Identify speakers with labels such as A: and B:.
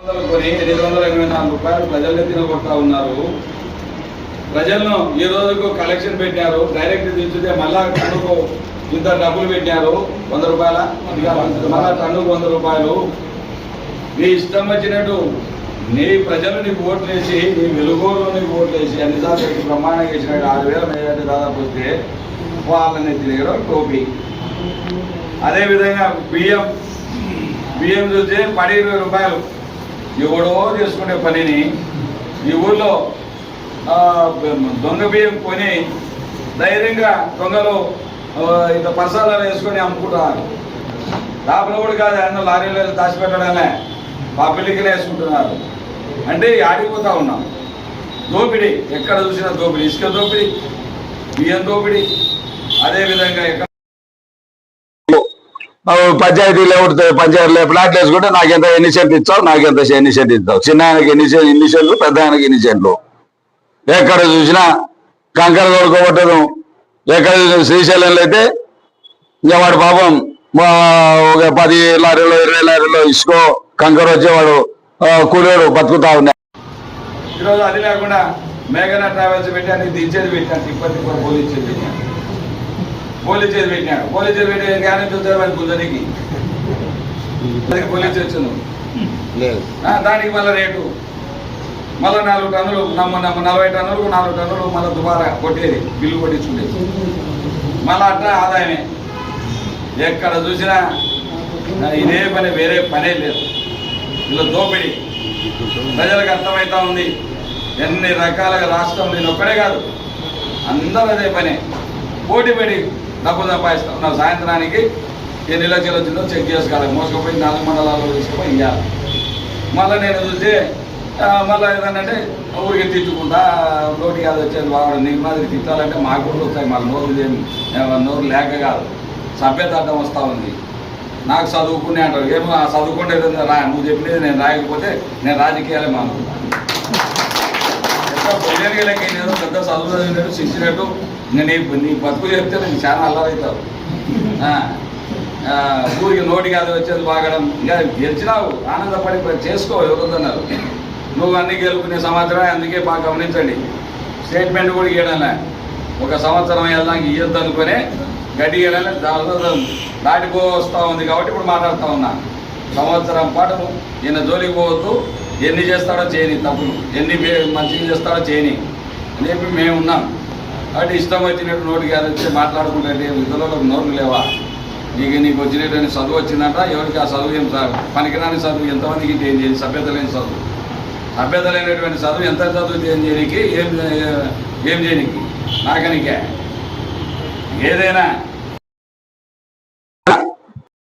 A: కొని 884 రూపాయలు ప్రజల్ని తినగొడతా ఉన్నారు. ప్రజలను ఈ రోజుకు కలెక్షన్ పెట్టారు. డైరెక్ట్ దించితే మళ్ళా టన్నుకు ఇంత డబ్బులు పెట్టారు. 100 రూపాయల మళ్ళా టన్నుకు 100 రూపాయలు. నీ ఇష్టం వచ్చినట్టు నీ ప్రజలు నీకు ఓట్లు వేసి నీ వెలుగోలు నీకు ఓట్లు వేసి అన్ని సార్లు ప్రమాణం చేసినట్టు 6,000 మెజార్టీ దాదాపు వస్తే వాళ్ళని తిరగడం టోపీ. అదేవిధంగా బియ్యం చూస్తే 10-20 రూపాయలు ఎవడో చేసుకునే పనిని ఈ ఊళ్ళో దొంగ బియ్యం కొని ధైర్యంగా దొంగలు ఇంత పరసాలను వేసుకొని అమ్ముకుంటున్నారు. దాపలో కూడా కాదు, అన్న లారీలో దాచిపెట్టడమే పబ్లిక్నే వేసుకుంటున్నారు. అంటే ఆడిపోతా ఉన్నాం. దోపిడీ ఎక్కడ చూసినా దోపిడీ, ఇసుక దోపిడీ, బియ్యం దోపిడీ. అదేవిధంగా ఎక్కడ
B: పంచాయతీలో పంచాయతీలో ప్లాట్లు వేసుకుంటే నాకెంత ఎన్ని సెంట్లు ఇస్తావు, నాకెంత ఎన్ని సెంట్లు ఇస్తావు, చిన్న ఆయనకి ఎన్ని సెంట్లు, పెద్ద ఆయనకి ఎన్ని సెంట్లు. ఎక్కడ చూసినా కంకర తోడుకోబట్టడం. ఎక్కడ చూసినా శ్రీశైలంలో అయితే ఇంకా వాడు పాపం ఒక 10 లారీలో 20 లారీలో ఇసుకో కంకర వచ్చేవాడు కూలేడు బతుకుతా ఉన్నాయి.
A: ఈరోజు అది లేకుండా మేఘనా ట్రావెల్స్ పెట్టాను, దించేది పెట్టాను, తిప్పటి పోలీసులు పెట్టాను, పోలీసులు పెట్టాడు. పోలీసులు పెట్టే జ్ఞానం చూస్తారు వాడి గుంజనికి పోలీసు వచ్చింది. దానికి మళ్ళీ రేటు మళ్ళీ 4 టన్నులు 40 టన్నులకు 4 టన్నులు మళ్ళీ దుబారా కొట్టేది, బిల్లు కొట్టించుకునేది. మళ్ళీ అట్లా ఆదాయమే. ఎక్కడ చూసినా ఇదే పని, వేరే పనే లేదు. ఇలా దోపిడీ ప్రజలకు అర్థమవుతా ఉంది. ఎన్ని రకాలుగా రాష్ట్రం నేను ఒక్కడే కాదు, అందరూ అదే పనే. పోటీ పడి డబ్బు సంపాదిస్తా ఉన్నారు. సాయంత్రానికి ఎన్ని లక్షలు వచ్చిందో చెక్ చేసుకోవాలి. మోసుకుపోయి 4 మండలాల్లో తీసుకుపోయి ఇవ్వాలి. మళ్ళీ నేను చూస్తే మళ్ళీ ఏదన్నంటే ఊరికి తిట్టుకుంటా నోటి కాదు వచ్చేది బాగా నీకు మాదిరి తిట్టాలంటే మాకు కూడా వస్తాయి. మళ్ళీ నోరు లేక కాదు, సభ్యత అడ్డం వస్తూ ఉంది. నాకు చదువుకునే అంటారు. ఏమో చదువుకుంటే నువ్వు చెప్పినది నేను రాయకపోతే నేను రాజకీయాలే మానుకుంటాను. పొలిటికలకి ఏదో పెద్ద చదువు చదివినట్టు శిక్షినట్టు నీ బతుకు చెప్తే నేను చాలా అల్లరవుతావు. ఊరికి నోటి కాదు వచ్చేది బాగడం. ఇంకా గెలిచినావు ఆనందపడి చేసుకో, ఎవరొద్దన్నారు. నువ్వు అన్ని గెలుపుకునే సంవత్సరం. అందుకే బాగా గమనించండి, స్టేట్మెంట్ కూడా ఇవ్వడంలే. 1 సంవత్సరం వెళ్దాక ఇయ్యొద్దు అనుకునే గడ్డి ఇవ్వడంలే. దాటిపోస్తూ ఉంది కాబట్టి ఇప్పుడు మాట్లాడుతూ ఉన్నా. సంవత్సరం పాటు ఈయన జోలికి పోవద్దు, ఎన్ని చేస్తాడో చేయని తప్పులు, ఎన్ని మంచిగా చేస్తాడో చేయని అని చెప్పి మేము ఉన్నాం. కాబట్టి ఇష్టం వచ్చినట్టు నోటికి అది వచ్చి మాట్లాడుకుంటే విధులకు నోరు లేవా? నీకు వచ్చినటువంటి చదువు వచ్చిందంట. ఎవరికి ఆ చదువు ఏం పనికిరాని చదువు ఎంతమందికి ఏం చేయాలి? సభ్యత లేని చదువు, సభ్యత లేనటువంటి చదువు ఎంత చదువు ఏం చేయడానికి, ఏం చేయడానికి నాకనికే ఏదైనా